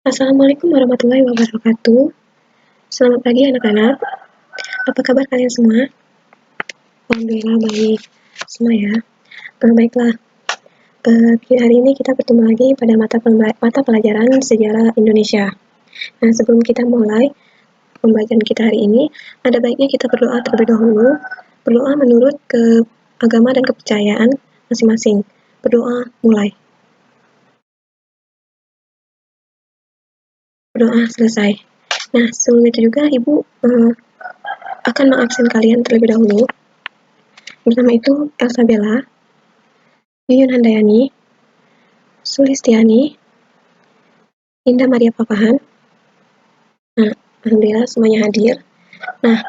Assalamualaikum warahmatullahi wabarakatuh. Selamat pagi anak-anak. Apa kabar kalian semua? Alhamdulillah baik semua ya. Baiklah, hari ini kita bertemu lagi pada mata pelajaran sejarah Indonesia. Nah, sebelum kita mulai pembelajaran kita hari ini, ada baiknya kita berdoa terlebih dahulu. Berdoa menurut ke agama dan kepercayaan masing-masing. Berdoa mulai. Berdoa selesai. Nah, sebelum itu juga Ibu akan mengabsen kalian terlebih dahulu. Bersama itu Elsa Bella, Yuyun Handayani, Sulistiani, Indah Maria Papahan. Nah, alhamdulillah semuanya hadir. Nah,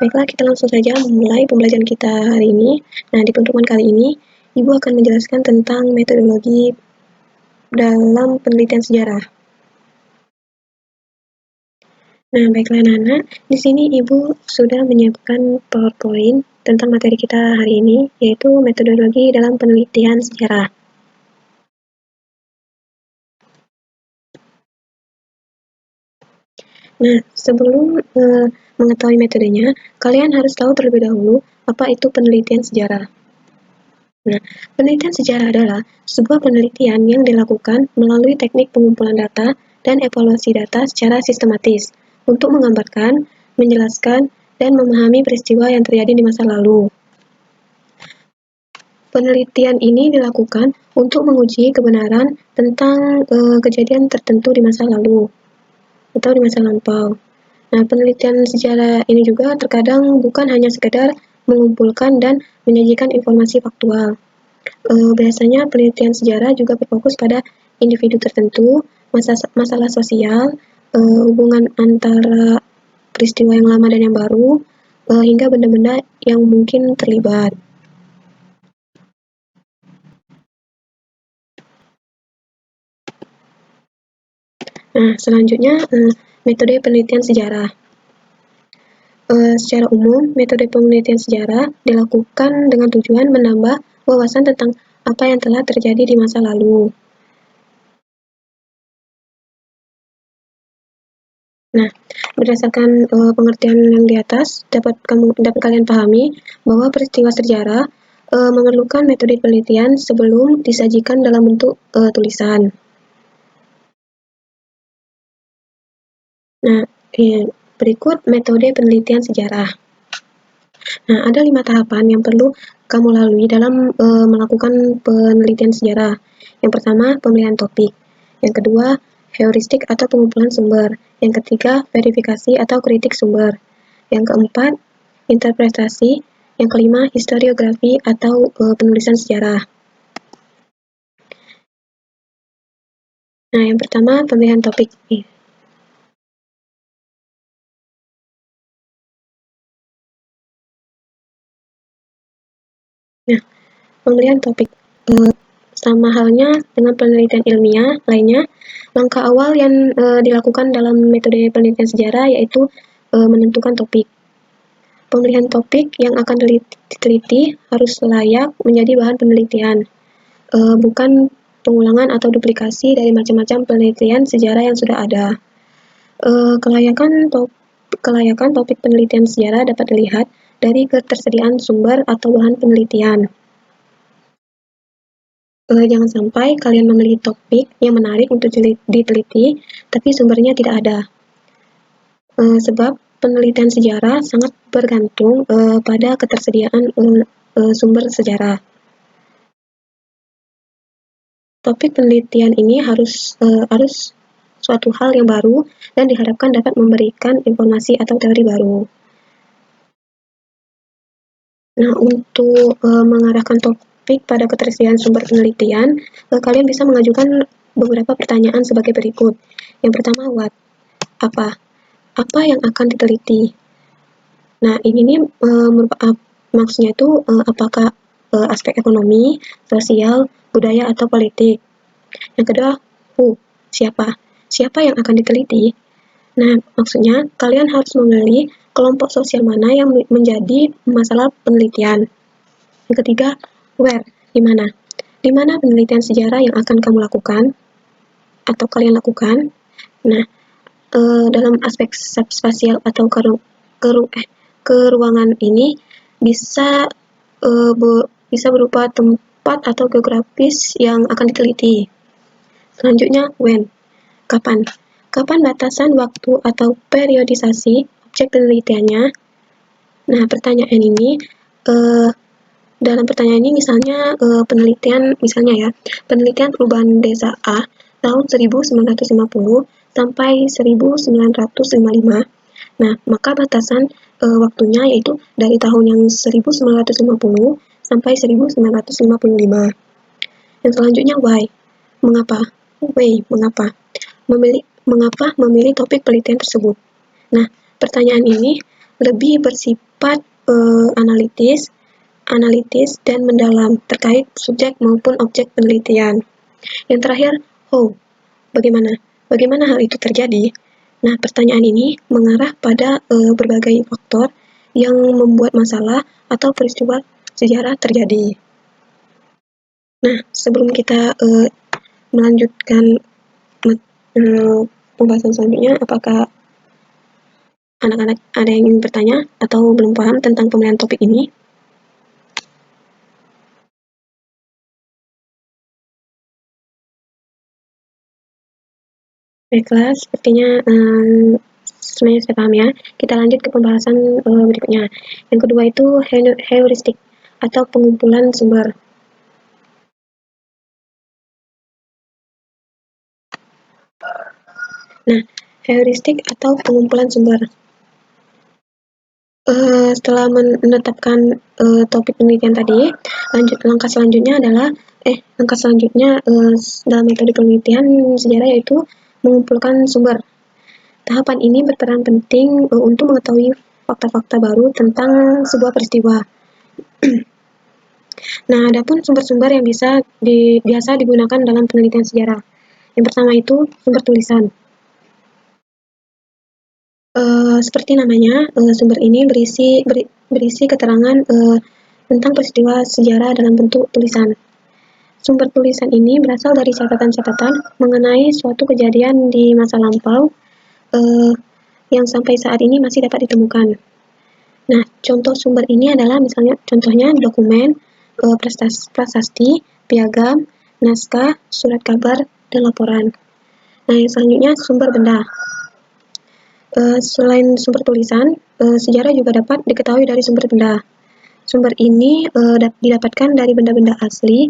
baiklah kita langsung saja memulai pembelajaran kita hari ini. Nah, di pertemuan kali ini, Ibu akan menjelaskan tentang metodologi dalam penelitian sejarah. Nah, baiklah Nana, di sini Ibu sudah menyiapkan PowerPoint tentang materi kita hari ini, yaitu metodologi dalam penelitian sejarah. Nah, sebelum mengetahui metodenya, kalian harus tahu terlebih dahulu apa itu penelitian sejarah. Nah, penelitian sejarah adalah sebuah penelitian yang dilakukan melalui teknik pengumpulan data dan evaluasi data secara sistematis untuk menggambarkan, menjelaskan, dan memahami peristiwa yang terjadi di masa lalu. Penelitian ini dilakukan untuk menguji kebenaran tentang kejadian tertentu di masa lalu atau di masa lampau. Nah, penelitian sejarah ini juga terkadang bukan hanya sekedar mengumpulkan dan menyajikan informasi faktual. Biasanya penelitian sejarah juga berfokus pada individu tertentu, masalah sosial, hubungan antara peristiwa yang lama dan yang baru, hingga benda-benda yang mungkin terlibat. Nah, selanjutnya metode penelitian sejarah. Secara umum, metode penelitian sejarah dilakukan dengan tujuan menambah wawasan tentang apa yang telah terjadi di masa lalu. Nah, berdasarkan pengertian yang di atas, dapat kalian pahami bahwa peristiwa sejarah memerlukan metode penelitian sebelum disajikan dalam bentuk tulisan. Nah, berikut metode penelitian sejarah. Nah, ada 5 tahapan yang perlu kamu lalui dalam melakukan penelitian sejarah. Yang pertama, pemilihan topik. Yang kedua, heuristik atau pengumpulan sumber. Yang ketiga, verifikasi atau kritik sumber. Yang keempat, interpretasi. Yang kelima, historiografi atau penulisan sejarah. Nah, yang pertama, pemilihan topik. Nah, pemilihan topik. Sama halnya dengan penelitian ilmiah lainnya, langkah awal yang dilakukan dalam metode penelitian sejarah yaitu menentukan topik. Pemilihan topik yang akan diteliti harus layak menjadi bahan penelitian, bukan pengulangan atau duplikasi dari macam-macam penelitian sejarah yang sudah ada. Kelayakan topik penelitian sejarah dapat dilihat dari ketersediaan sumber atau bahan penelitian. Jangan sampai kalian memilih topik yang menarik untuk diteliti, tapi sumbernya tidak ada. Sebab penelitian sejarah sangat bergantung pada ketersediaan sumber sejarah. Topik penelitian ini harus suatu hal yang baru dan diharapkan dapat memberikan informasi atau teori baru. Nah, untuk mengarahkan topik pada ketersediaan sumber penelitian, kalian bisa mengajukan beberapa pertanyaan sebagai berikut. Yang pertama, what? Apa? Apa yang akan diteliti? Nah, ini nih maksudnya itu apakah aspek ekonomi, sosial, budaya, atau politik. Yang kedua, who? Siapa? Siapa yang akan diteliti? Nah, maksudnya kalian harus memilih kelompok sosial mana yang menjadi masalah penelitian. Yang ketiga, where? Di mana? Di mana penelitian sejarah yang akan kamu lakukan atau kalian lakukan? Nah, dalam aspek subspasial atau keruangan ini bisa bisa berupa tempat atau geografis yang akan diteliti. Selanjutnya, when, kapan. Kapan batasan waktu atau periodisasi objek penelitiannya? Nah, pertanyaan ini dalam pertanyaan ini misalnya penelitian perubahan desa A tahun 1950 sampai 1955. Nah, maka batasan waktunya yaitu dari tahun yang 1950 sampai 1955. Yang selanjutnya why, mengapa. Mengapa memilih topik penelitian tersebut. Nah, pertanyaan ini lebih bersifat analitis dan mendalam terkait subjek maupun objek penelitian. Yang terakhir, how, bagaimana hal itu terjadi. Nah, pertanyaan ini mengarah pada berbagai faktor yang membuat masalah atau peristiwa sejarah terjadi. Nah, sebelum kita melanjutkan pembahasan selanjutnya, apakah anak-anak ada yang ingin bertanya atau belum paham tentang pemilihan topik ini? Baiklah, sepertinya sebenarnya saya paham ya. Kita lanjut ke pembahasan berikutnya. Yang kedua itu heuristik atau pengumpulan sumber. Nah, heuristik atau pengumpulan sumber. Setelah menetapkan topik penelitian tadi, langkah selanjutnya dalam metode penelitian sejarah yaitu mengumpulkan sumber. Tahapan ini berperan penting untuk mengetahui fakta-fakta baru tentang sebuah peristiwa. Nah, adapun sumber-sumber yang biasa digunakan dalam penelitian sejarah. Yang pertama itu sumber tulisan. Seperti namanya, sumber ini berisi keterangan tentang peristiwa sejarah dalam bentuk tulisan. Sumber tulisan ini berasal dari catatan-catatan mengenai suatu kejadian di masa lampau yang sampai saat ini masih dapat ditemukan. Nah, contoh sumber ini adalah contohnya dokumen, prasasti, piagam, naskah, surat kabar, dan laporan. Nah, yang selanjutnya sumber benda. Selain sumber tulisan, sejarah juga dapat diketahui dari sumber benda. Sumber ini didapatkan dari benda-benda asli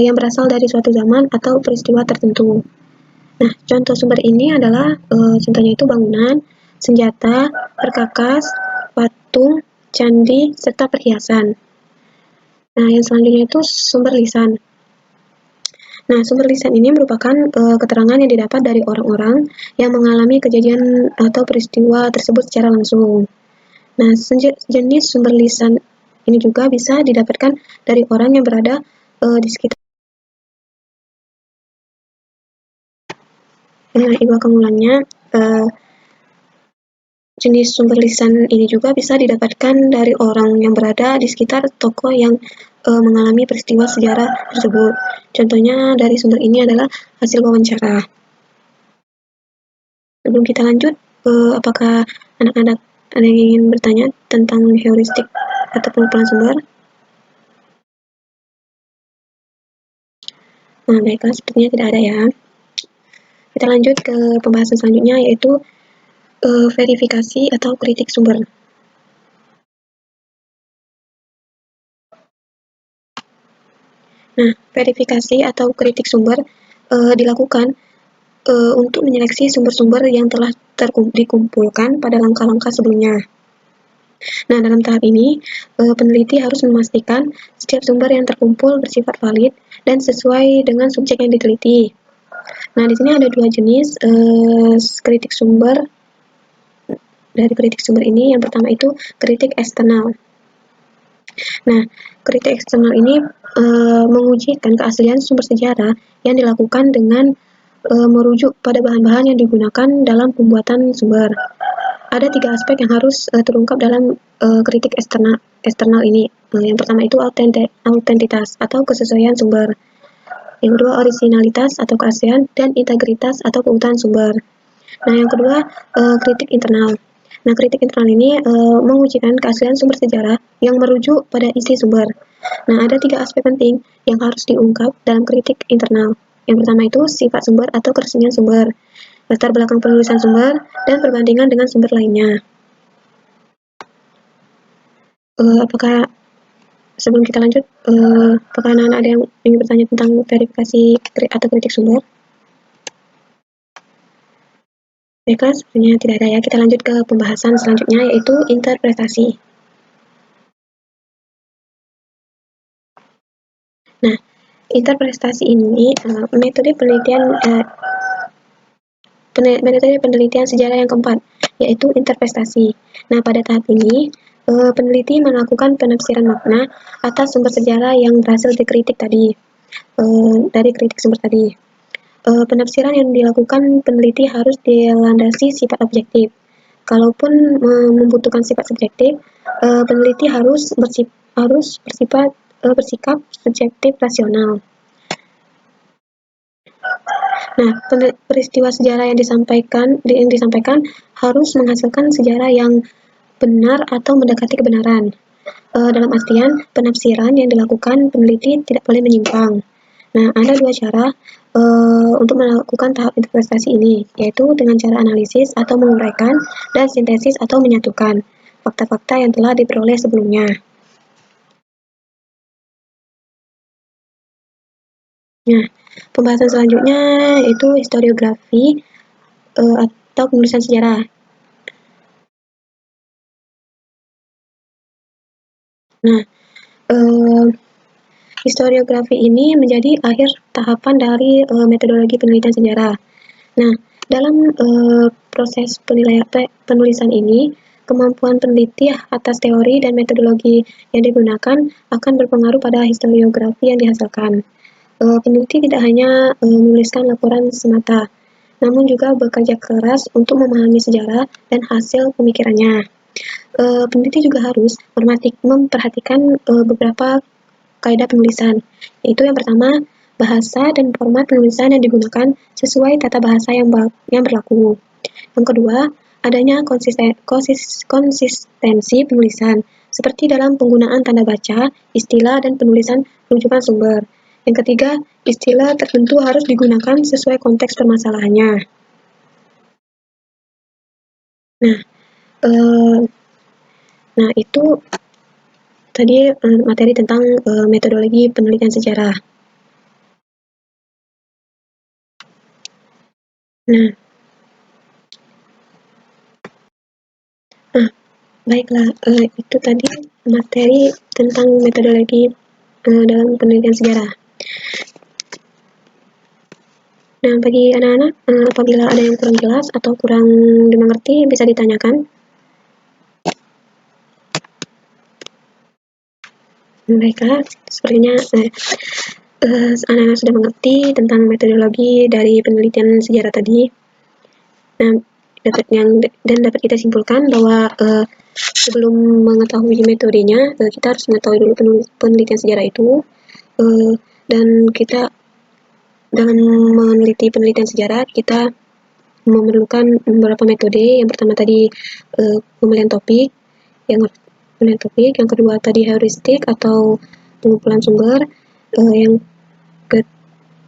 yang berasal dari suatu zaman atau peristiwa tertentu. Nah, contoh sumber ini adalah contohnya itu bangunan, senjata, perkakas, patung, candi, serta perhiasan. Nah, yang selanjutnya itu sumber lisan. Nah, sumber lisan ini merupakan keterangan yang didapat dari orang-orang yang mengalami kejadian atau peristiwa tersebut secara langsung. Nah, jenis sumber lisan ini juga bisa didapatkan dari orang yang berada di sekitar. Nah, ibu akan ulangnya. Jenis sumber lisan ini juga bisa didapatkan dari orang yang berada di sekitar tokoh yang mengalami peristiwa sejarah tersebut. Contohnya dari sumber ini adalah hasil wawancara. Sebelum kita lanjut, apakah anak-anak ada yang ingin bertanya tentang heuristik atau pengumpulan sumber? Nah, baiklah, sepertinya tidak ada ya. Kita lanjut ke pembahasan selanjutnya, yaitu verifikasi atau kritik sumber. Nah, verifikasi atau kritik sumber dilakukan untuk menyeleksi sumber-sumber yang telah dikumpulkan pada langkah-langkah sebelumnya. Nah, dalam tahap ini, peneliti harus memastikan setiap sumber yang terkumpul bersifat valid dan sesuai dengan subjek yang diteliti. Nah, di sini ada dua jenis kritik sumber. Dari kritik sumber ini, yang pertama itu kritik eksternal. Nah, kritik eksternal ini mengujikan keaslian sumber sejarah yang dilakukan dengan merujuk pada bahan-bahan yang digunakan dalam pembuatan sumber. Ada 3 aspek yang harus terungkap dalam kritik eksternal ini. Yang pertama itu autentitas atau kesesuaian sumber. Yang kedua, orisinalitas atau keaslian dan integritas atau keutuhan sumber. Nah, yang kedua, kritik internal. Nah, kritik internal ini mengujikan keaslian sumber sejarah yang merujuk pada isi sumber. Nah, ada 3 aspek penting yang harus diungkap dalam kritik internal. Yang pertama itu sifat sumber atau keresmian sumber, latar belakang penulisan sumber, dan perbandingan dengan sumber lainnya. Apakah sebelum kita lanjut, apakah anak-anak ada yang ingin bertanya tentang verifikasi atau kritik sumber? Baiklah, sepertinya tidak ada ya. Kita lanjut ke pembahasan selanjutnya, yaitu interpretasi. Nah, interpretasi ini metode penelitian sejarah yang keempat, yaitu interpretasi. Nah, pada tahap ini, peneliti melakukan penafsiran makna atas sumber sejarah yang berhasil dikritik tadi, dari kritik sumber tadi. Penafsiran yang dilakukan peneliti harus dilandasi sifat objektif. Kalaupun membutuhkan sifat subjektif, peneliti harus bersikap subjektif rasional. Nah, peristiwa sejarah yang disampaikan harus menghasilkan sejarah yang benar atau mendekati kebenaran. Dalam artian, penafsiran yang dilakukan peneliti tidak boleh menyimpang. Nah, ada 2 cara untuk melakukan tahap interpretasi ini, yaitu dengan cara analisis atau menguraikan, dan sintesis atau menyatukan fakta-fakta yang telah diperoleh sebelumnya. Nah, pembahasan selanjutnya yaitu historiografi atau penulisan sejarah. Nah, historiografi ini menjadi akhir tahapan dari metodologi penelitian sejarah. Nah, dalam proses penulisan ini, kemampuan peneliti atas teori dan metodologi yang digunakan akan berpengaruh pada historiografi yang dihasilkan. Peneliti tidak hanya menuliskan laporan semata, namun juga bekerja keras untuk memahami sejarah dan hasil pemikirannya. Peneliti juga harus memperhatikan beberapa kaidah penulisan, yaitu yang pertama, bahasa dan format penulisan yang digunakan sesuai tata bahasa yang berlaku. Yang kedua, adanya konsistensi penulisan, seperti dalam penggunaan tanda baca, istilah, dan penulisan rujukan sumber. Yang ketiga, istilah tertentu harus digunakan sesuai konteks permasalahannya. Nah, itu tadi materi tentang metodologi penelitian sejarah. Nah, baiklah, itu tadi materi tentang metodologi dalam penelitian sejarah. Nah, bagi anak-anak, apabila ada yang kurang jelas atau kurang dimengerti, bisa ditanyakan. Baiklah, sepertinya anak-anak sudah mengerti tentang metodologi dari penelitian sejarah tadi. Nah, dapat kita simpulkan bahwa sebelum mengetahui metodenya, kita harus mengetahui dulu penelitian sejarah itu, dan kita dalam meneliti penelitian sejarah, kita memerlukan beberapa metode. Yang pertama tadi pemilihan topik, yang kedua tadi heuristik atau pengumpulan sumber,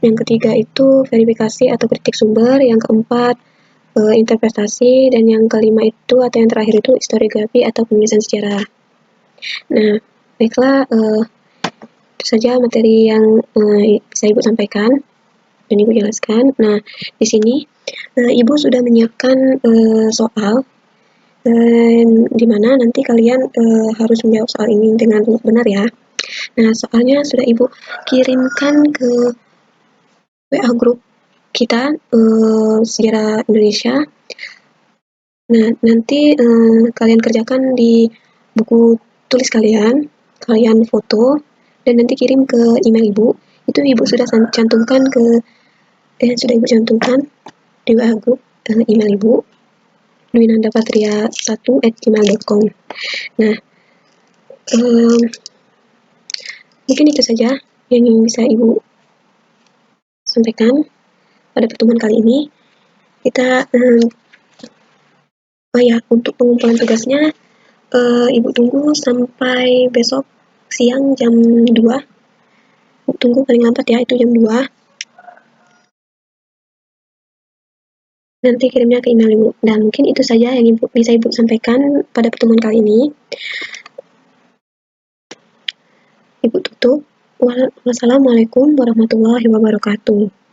yang ketiga itu verifikasi atau kritik sumber, yang keempat interpretasi, dan yang kelima itu atau yang terakhir itu historiografi atau penulisan sejarah. Nah, baiklah, itu saja materi yang bisa Ibu sampaikan dan Ibu jelaskan. Nah, di sini Ibu sudah menyiapkan soal, di mana nanti kalian harus menjawab soal ini dengan benar ya. Nah, soalnya sudah Ibu kirimkan ke WA grup kita, Sejarah Indonesia. Nah, nanti kalian kerjakan di buku tulis kalian foto, dan nanti kirim ke email Ibu. Itu Ibu sudah cantumkan di WA grup email Ibu, dwinandapatria1@gmail.com. Nah, mungkin itu saja yang bisa Ibu sampaikan pada pertemuan kali ini. Kita untuk pengumpulan tugasnya Ibu tunggu sampai besok siang jam 2. Tunggu paling lambat ya, itu jam 2. Nanti kirimnya ke email Ibu. Dan mungkin itu saja yang bisa Ibu sampaikan pada pertemuan kali ini. Ibu tutup. Wassalamualaikum warahmatullahi wabarakatuh.